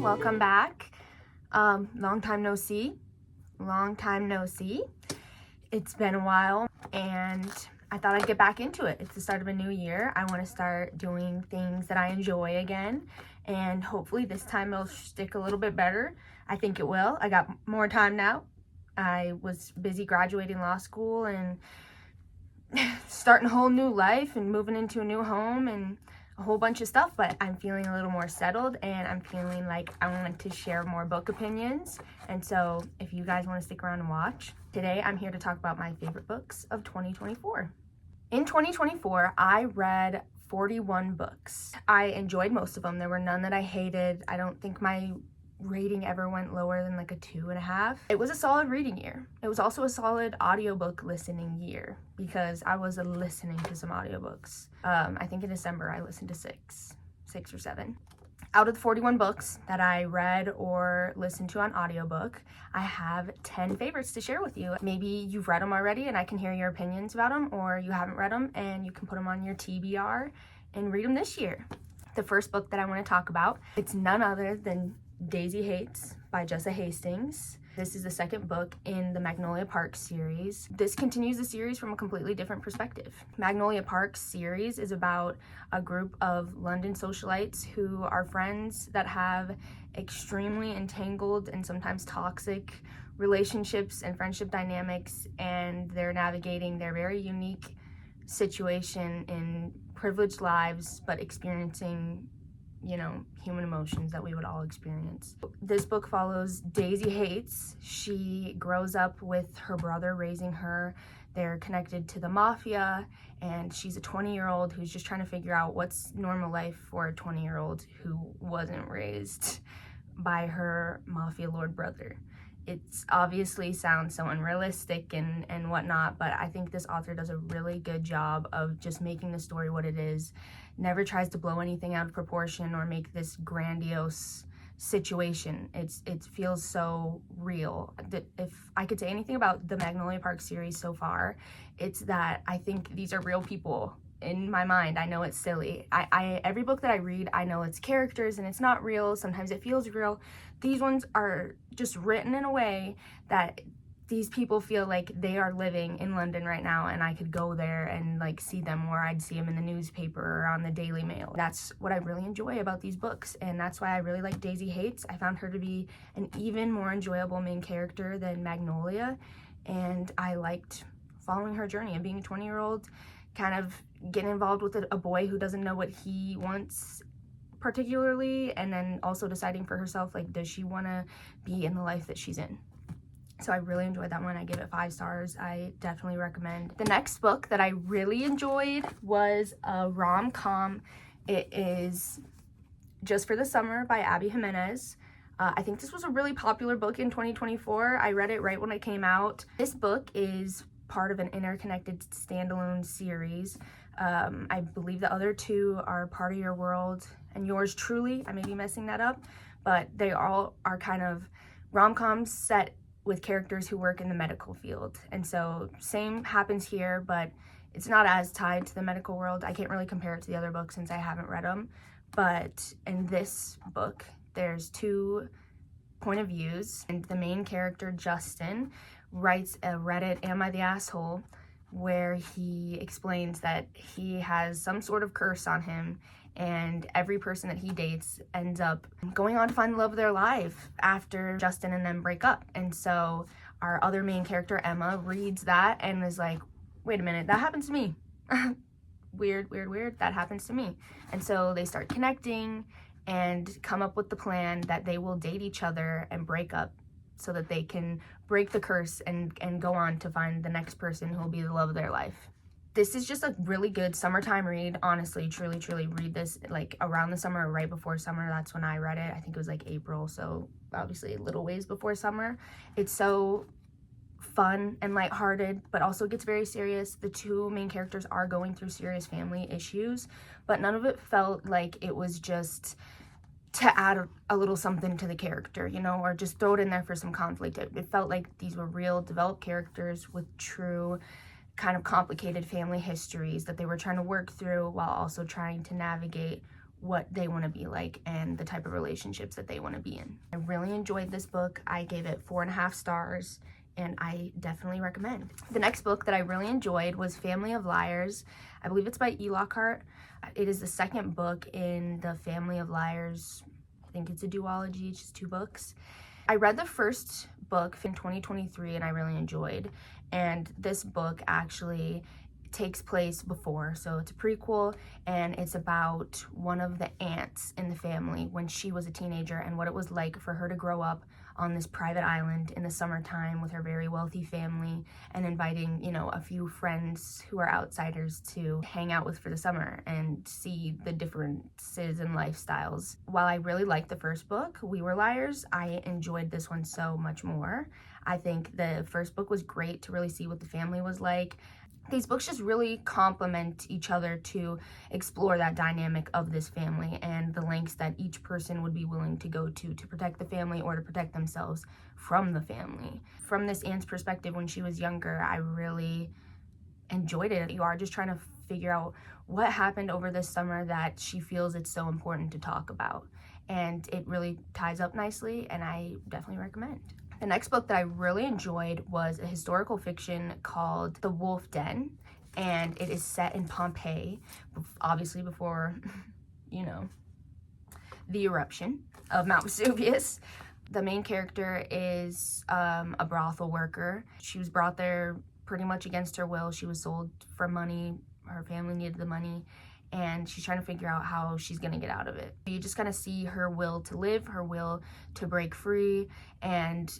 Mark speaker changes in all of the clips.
Speaker 1: everyone, welcome back. Long time no see. It's been a while and I thought I'd get back into it. It's the start of a new year. I want to start doing things that I enjoy again, and hopefully this time it'll stick a little bit better. I think it will. I got more time now. I was busy graduating law school and starting a whole new life and moving into a new home and a whole bunch of stuff, but I'm feeling a little more settled and I'm feeling like I want to share more book opinions. And so if you guys want to stick around and watch, today I'm here to talk about my favorite books of 2024. In 2024, I read 41 books. I enjoyed most of them. There were none that I hated. I don't think my rating ever went lower than like a 2.5. It was a solid reading year. It was also a solid audiobook listening year because I was listening to some audiobooks. I think in December I listened to six or seven. Out of the 41 books that I read or listened to on audiobook, I have 10 favorites to share with you. Maybe you've read them already and I can hear your opinions about them, or you haven't read them and you can put them on your TBR and read them this year. The first book that I want to talk about, it's none other than Daisy Hates by Jessa Hastings. This is the second book in the Magnolia Park series. This continues the series from a completely different perspective. Magnolia Park series is about a group of London socialites who are friends that have extremely entangled and sometimes toxic relationships and friendship dynamics, and they're navigating their very unique situation in privileged lives, but experiencing human emotions that we would all experience. This book follows Daisy Hates. She grows up with her brother raising her. They're connected to the mafia, and she's a 20-year-old who's just trying to figure out what's normal life for a 20-year-old who wasn't raised by her mafia lord brother. It's obviously sounds so unrealistic and whatnot, but I think this author does a really good job of just making the story what it is. Never tries to blow anything out of proportion or make this grandiose situation. It feels so real. If I could say anything about the Magnolia Park series so far, it's that I think these are real people. In my mind, I know it's silly. Every book that I read, I know it's characters and it's not real. Sometimes it feels real. These ones are just written in a way that these people feel like they are living in London right now, and I could go there and like see them, or I'd see them in the newspaper or on the Daily Mail. That's what I really enjoy about these books, and that's why I really like Daisy Hates. I found her to be an even more enjoyable main character than Magnolia, and I liked following her journey and being a 20-year-old, kind of getting involved with a boy who doesn't know what he wants particularly, and then also deciding for herself, like, does she want to be in the life that she's in. So I really enjoyed that one. I give it 5 stars. I definitely recommend. The next book that I really enjoyed was a rom-com. It is Just for the Summer by Abby Jimenez. I think this was a really popular book in 2024. I read it right when it came out. This book is part of an interconnected standalone series. I believe the other 2 are Part of Your World and Yours Truly. I may be messing that up, but they all are kind of rom-coms set with characters who work in the medical field. And so same happens here, but it's not as tied to the medical world. I can't really compare it to the other books since I haven't read them. But in this book, there's 2 point of views, and the main character, Justin, writes a Reddit Am I the Asshole, where he explains that he has some sort of curse on him, and every person that he dates ends up going on to find the love of their life after Justin and them break up. And so our other main character, Emma, reads that and is like, wait a minute, that happens to me. Weird, that happens to me. And so they start connecting and come up with the plan that they will date each other and break up so that they can break the curse and go on to find the next person who will be the love of their life. This is just a really good summertime read. Honestly, truly read this like around the summer or right before summer. That's when I read it. I think it was like April, so obviously a little ways before summer. It's so fun and lighthearted, but also gets very serious. The 2 main characters are going through serious family issues, but none of it felt like it was just to add a little something to the character, or just throw it in there for some conflict. It felt like these were real, developed characters with true kind of complicated family histories that they were trying to work through while also trying to navigate what they want to be like and the type of relationships that they want to be in. I really enjoyed this book. I gave it 4.5 stars, and I definitely recommend. The next book that I really enjoyed was Family of Liars. I believe it's by E. Lockhart. It is the second book in the Family of Liars. I think it's a duology, it's just 2 books. I read the first book in 2023 and I really enjoyed. And this book actually takes place before, so it's a prequel, and it's about one of the aunts in the family when she was a teenager and what it was like for her to grow up on this private island in the summertime with her very wealthy family and inviting, you know, a few friends who are outsiders to hang out with for the summer and see the differences in lifestyles. While I really liked the first book, We Were Liars, I enjoyed this one so much more. I think the first book was great to really see what the family was like. These books just really complement each other to explore that dynamic of this family and the lengths that each person would be willing to go to protect the family or to protect themselves from the family. From this aunt's perspective, when she was younger, I really enjoyed it. You are just trying to figure out what happened over this summer that she feels it's so important to talk about. And it really ties up nicely, and I definitely recommend. The next book that I really enjoyed was a historical fiction called The Wolf Den, and it is set in Pompeii, obviously before, you know, the eruption of Mount Vesuvius. The main character is a brothel worker. She was brought there pretty much against her will. She was sold for money. Her family needed the money, and she's trying to figure out how she's gonna get out of it. You just kind of see her will to live, her will to break free, and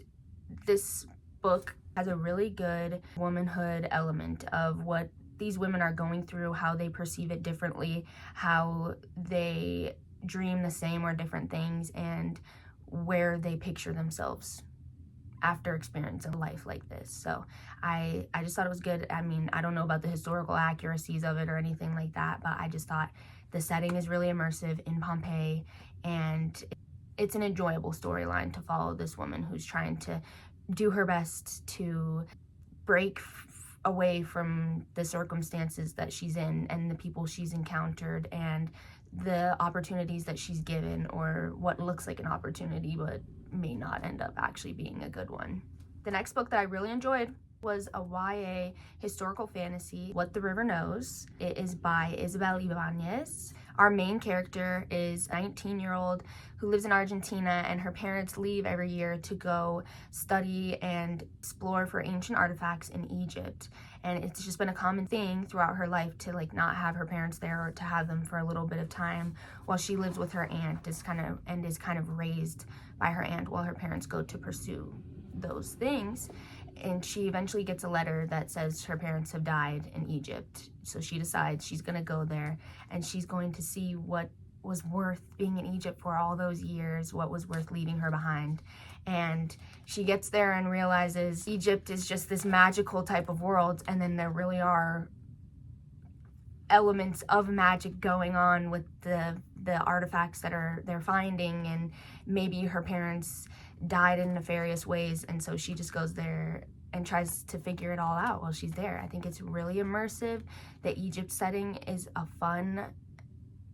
Speaker 1: this book has a really good womanhood element of what these women are going through, how they perceive it differently, how they dream the same or different things, and where they picture themselves after experiencing a life like this. So I just thought it was good. I mean, I don't know about the historical accuracies of it or anything like that, but I just thought the setting is really immersive in Pompeii, and it's an enjoyable storyline to follow this woman who's trying to do her best to break away from the circumstances that she's in and the people she's encountered and the opportunities that she's given, or what looks like an opportunity but may not end up actually being a good one. The next book that I really enjoyed was a YA historical fantasy, What the River Knows. It is by Isabel Ibanez. Our main character is a 19-year-old who lives in Argentina, and her parents leave every year to go study and explore for ancient artifacts in Egypt. And it's just been a common thing throughout her life to not have her parents there, or to have them for a little bit of time while she lives with her aunt is kind of raised by her aunt while her parents go to pursue those things. And she eventually gets a letter that says her parents have died in Egypt. So she decides she's gonna go there, and she's going to see what was worth being in Egypt for all those years, what was worth leaving her behind. And she gets there and realizes Egypt is just this magical type of world, and then there really are elements of magic going on with the artifacts that they're finding, and maybe her parents died in nefarious ways, and so she just goes there and tries to figure it all out while she's there. I think it's really immersive. The Egypt setting is a fun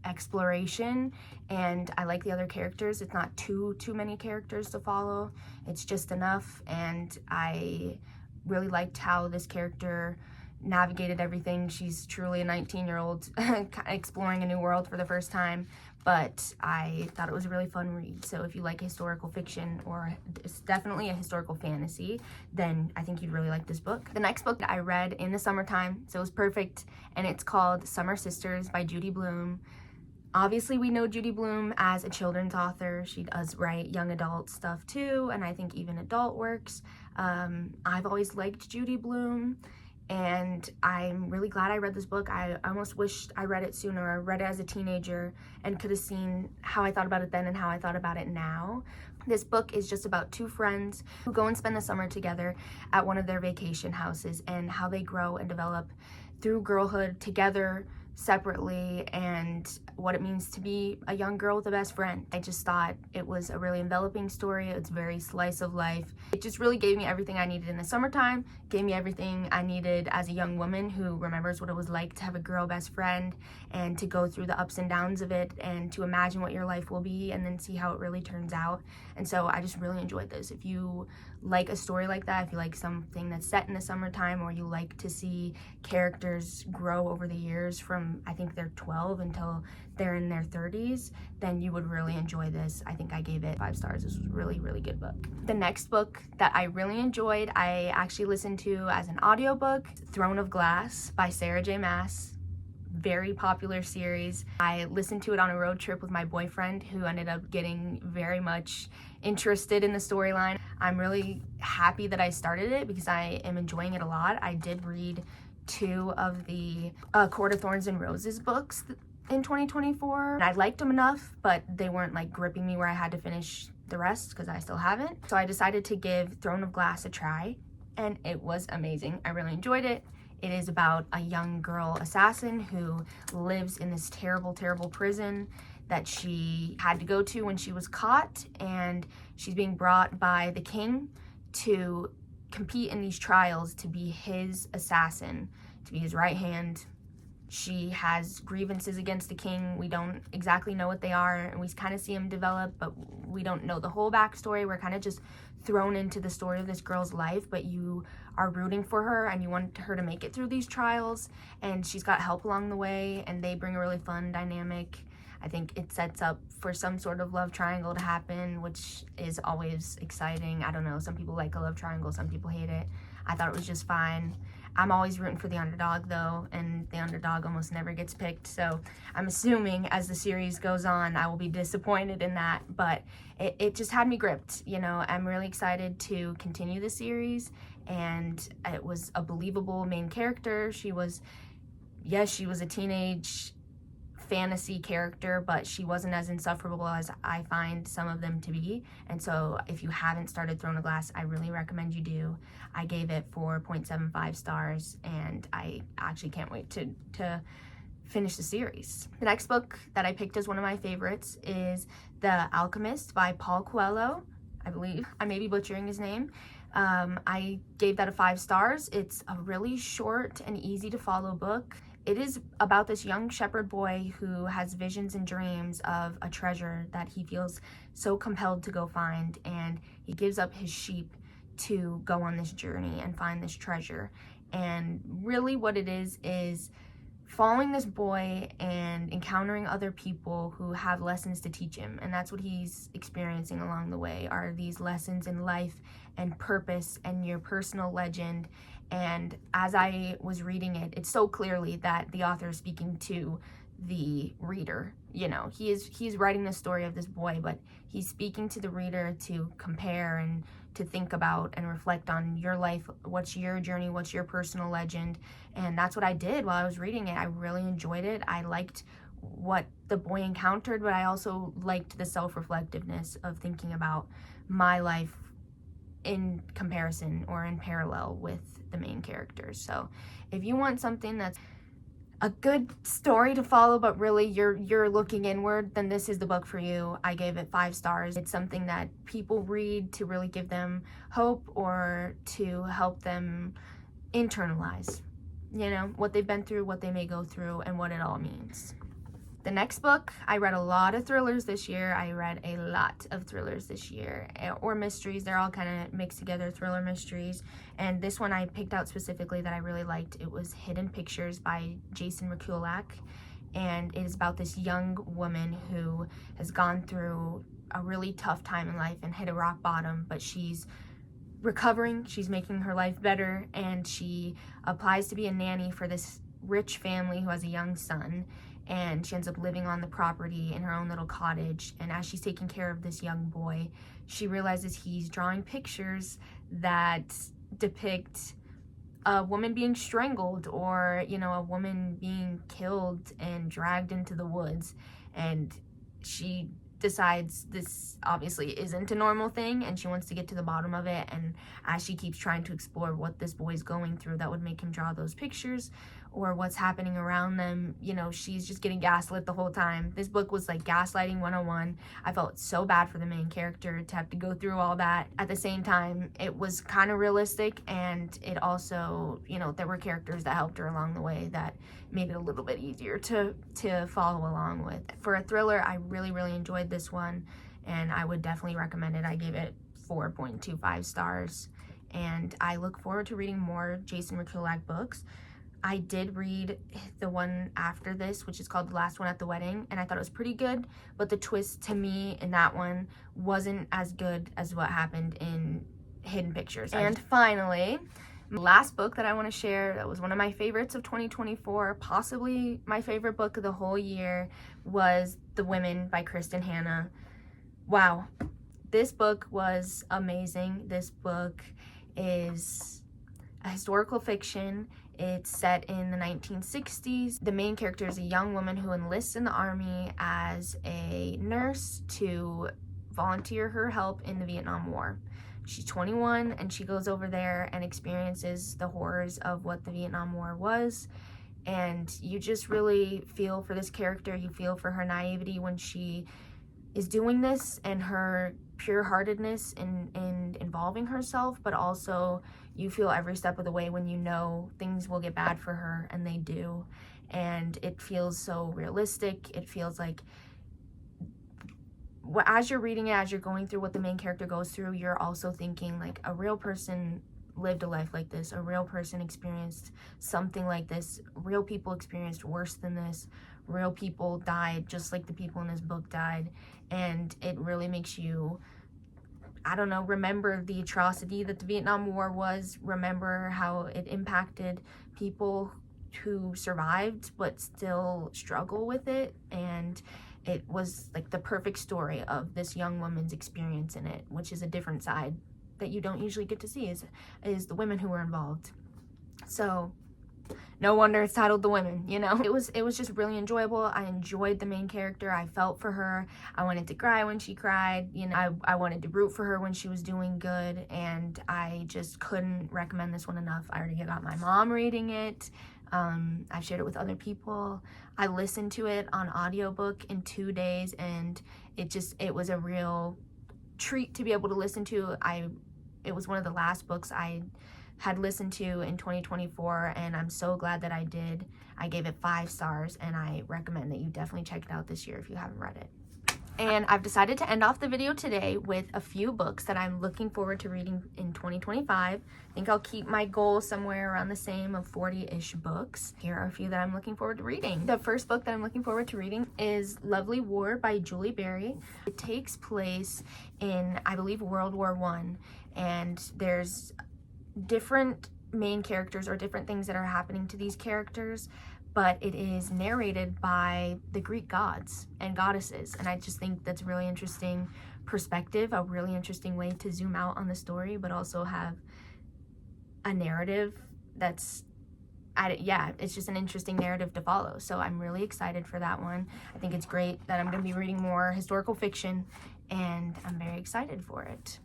Speaker 1: exploration, and I like the other characters. It's not too many characters to follow. It's just enough, and I really liked how this character navigated everything. She's truly a 19-year-old exploring a new world for the first time, but I thought it was a really fun read. So if you like historical fiction, or it's definitely a historical fantasy, then I think you'd really like this book. The next book that I read in the summertime, so it was perfect, and it's called Summer Sisters by Judy Blume. Obviously, we know Judy Blume as a children's author. She does write young adult stuff too, and I think even adult works. I've always liked Judy Blume, and I'm really glad I read this book. I almost wished I read it sooner. I read it as a teenager and could have seen how I thought about it then and how I thought about it now. This book is just about two friends who go and spend the summer together at one of their vacation houses, and how they grow and develop through girlhood together, separately and what it means to be a young girl with a best friend. I just thought it was a really enveloping story. It's very slice of life. It just really gave me everything I needed in the summertime, gave me everything I needed as a young woman who remembers what it was like to have a girl best friend and to go through the ups and downs of it and to imagine what your life will be and then see how it really turns out. And so I just really enjoyed this. If you like a story like that, if you like something that's set in the summertime, or you like to see characters grow over the years from, I think they're 12 until they're in their 30s, then you would really enjoy this. I think I gave it 5 stars. This was a really, really good book. The next book that I really enjoyed, I actually listened to as an audiobook, Throne of Glass by Sarah J. Maas. Very popular series. I listened to it on a road trip with my boyfriend, who ended up getting very much interested in the storyline. I'm really happy that I started it because I am enjoying it a lot. I did read 2 of the Court of Thorns and Roses books in 2024. And I liked them enough, but they weren't like gripping me where I had to finish the rest because I still haven't. So I decided to give Throne of Glass a try, and it was amazing. I really enjoyed it. It is about a young girl assassin who lives in this terrible, terrible prison that she had to go to when she was caught, and she's being brought by the king to compete in these trials to be his assassin, to be his right hand. She has grievances against the king. We don't exactly know what they are, and we kind of see them develop, but we don't know the whole backstory. We're kind of just thrown into the story of this girl's life, but you are rooting for her and you want her to make it through these trials, and she's got help along the way, and they bring a really fun dynamic. I think it sets up for some sort of love triangle to happen, which is always exciting. I don't know, some people like a love triangle, some people hate it. I thought it was just fine. I'm always rooting for the underdog though, and the underdog almost never gets picked, so I'm assuming as the series goes on I will be disappointed in that, but it just had me gripped. You know, I'm really excited to continue the series, and it was a believable main character. She was a teenage fantasy character, but she wasn't as insufferable as I find some of them to be. And so if you haven't started Throne of Glass, I really recommend you do. I gave it 4.75 stars, and I actually can't wait to finish the series. The next book that I picked as one of my favorites is The Alchemist by Paul Coelho, I believe. I may be butchering his name. I gave that a 5 stars. It's a really short and easy to follow book. It is about this young shepherd boy who has visions and dreams of a treasure that he feels so compelled to go find, and he gives up his sheep to go on this journey and find this treasure. And really what it is following this boy and encountering other people who have lessons to teach him, and that's what he's experiencing along the way, are these lessons in life and purpose and your personal legend. And as I was reading it, it's so clearly that the author is speaking to the reader. You know, he's writing the story of this boy, but he's speaking to the reader to compare and to think about and reflect on your life. What's your journey? What's your personal legend? And that's what I did while I was reading it. I really enjoyed it. I liked what the boy encountered, but I also liked the self-reflectiveness of thinking about my life in comparison or in parallel with the main characters. So if you want something that's a good story to follow, but really you're looking inward, then this is the book for you. I gave it 5 stars. It's something that people read to really give them hope or to help them internalize, you know, what they've been through, what they may go through, and what it all means. The next book, I read a lot of thrillers this year. Or mysteries. They're all kind of mixed together, thriller mysteries. And this one I picked out specifically that I really liked. It was Hidden Pictures by Jason Rekulak. And it is about this young woman who has gone through a really tough time in life and hit a rock bottom, but she's recovering, she's making her life better, and she applies to be a nanny for this rich family who has a young son. And she ends up living on the property in her own little cottage. And as she's taking care of this young boy, she realizes he's drawing pictures that depict a woman being strangled, or, you know, a woman being killed and dragged into the woods. And she decides this obviously isn't a normal thing, and she wants to get to the bottom of it. And as she keeps trying to explore what this boy's going through that would make him draw those pictures, or what's happening around them, you know, she's just getting gaslit the whole time. This book was like gaslighting 101. I felt so bad for the main character to have to go through all that. At the same time, it was kind of realistic, and it also, you know, there were characters that helped her along the way that made it a little bit easier to follow along with. For a thriller, I really enjoyed this one, and I would definitely recommend it. I gave it 4.25 stars, and I look forward to reading more Jason Mikulik books. I did read the one after this, which is called The Last One at the Wedding, and I thought it was pretty good, but the twist to me in that one wasn't as good as what happened in Hidden Pictures. And finally, last book that I want to share that was one of my favorites of 2024, possibly my favorite book of the whole year, was The Women by Kristen Hanna. Wow, this book was amazing. This book is a historical fiction. It's set in the 1960s. The main character is a young woman who enlists in the army as a nurse to volunteer her help in the Vietnam War. She's 21 and she goes over there and experiences the horrors of what the Vietnam War was. And you just really feel for this character. You feel for her naivety when she is doing this, and her pure-heartedness in involving herself, but also you feel every step of the way when you know things will get bad for her, and they do. And it feels so realistic. It feels like as you're reading it, as you're going through what the main character goes through, you're also thinking like a real person lived a life like this. A real person experienced something like this. Real people experienced worse than this. Real people died just like the people in this book died. And it really makes you, I don't know, remember the atrocity that the Vietnam War was. Remember how it impacted people who survived but still struggle with it. And it was like the perfect story of this young woman's experience in it, which is a different side that you don't usually get to see, is the women who were involved. So no wonder it's titled The Women, you know? It was just really enjoyable. I enjoyed the main character. I felt for her. I wanted to cry when she cried. You know, I wanted to root for her when she was doing good, and I just couldn't recommend this one enough. I already got my mom reading it. I've shared it with other people. I listened to it on audiobook in 2 days, and it was a real treat to be able to listen to. It was one of the last books I had listened to in 2024, and I'm so glad that I did. I gave it 5 stars, and I recommend that you definitely check it out this year if you haven't read it. And I've decided to end off the video today with a few books that I'm looking forward to reading in 2025. I think I'll keep my goal somewhere around the same of 40-ish books. Here are a few that I'm looking forward to reading. The first book that I'm looking forward to reading is Lovely War by Julie Berry. It takes place in, I believe, World War I, and there's different main characters or different things that are happening to these characters, but it is narrated by the Greek gods and goddesses, and I just think that's a really interesting perspective, a really interesting way to zoom out on the story, but also have a narrative that's it's just an interesting narrative to follow. So I'm really excited for that one. I think it's great that I'm going to be reading more historical fiction, and I'm very excited for it.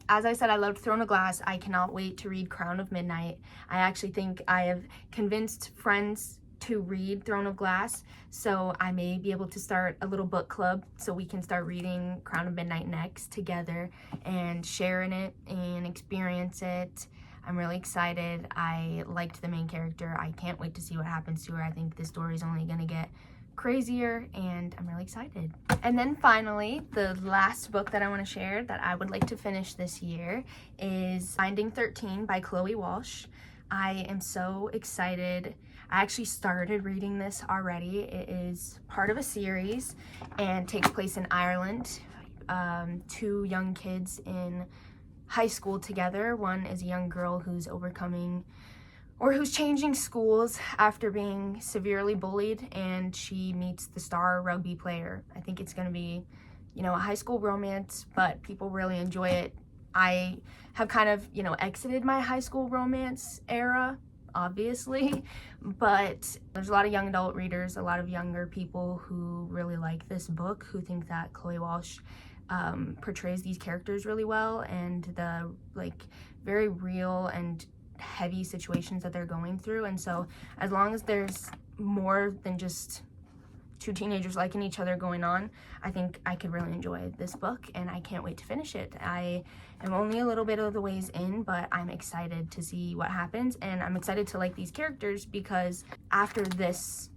Speaker 1: As I said, I loved Throne of Glass. I cannot wait to read Crown of Midnight. I actually think I have convinced friends to read Throne of Glass, so I may be able to start a little book club so we can start reading Crown of Midnight next together and sharing it and experience it. I'm really excited. I liked the main character. I can't wait to see what happens to her. I think this story is only going to get crazier, and I'm really excited. And then finally, the last book that I want to share that I would like to finish this year is Finding 13 by Chloe Walsh. I am so excited. I actually started reading this already. It is part of a series and takes place in Ireland. 2 young kids in high school together. One is a young girl who's who's changing schools after being severely bullied, and she meets the star rugby player. I think it's going to be, you know, a high school romance, but people really enjoy it. I have kind of, you know, exited my high school romance era, obviously, but there's a lot of young adult readers, a lot of younger people who really like this book, who think that Chloe Walsh portrays these characters really well, and the, like, very real and heavy situations that they're going through. And so as long as there's more than just two teenagers liking each other going on, I think I could really enjoy this book, and I can't wait to finish it. I am only a little bit of the ways in, but I'm excited to see what happens, and I'm excited to like these characters because after this,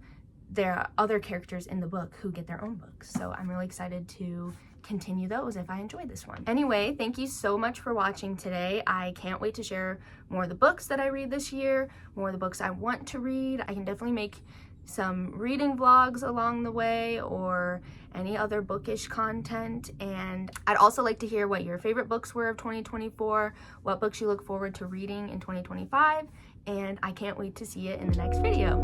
Speaker 1: there are other characters in the book who get their own books. So I'm really excited to continue those if I enjoyed this one. Anyway, thank you so much for watching today. I can't wait to share more of the books that I read this year, more of the books I want to read. I can definitely make some reading vlogs along the way or any other bookish content. And I'd also like to hear what your favorite books were of 2024, what books you look forward to reading in 2025, and I can't wait to see it in the next video.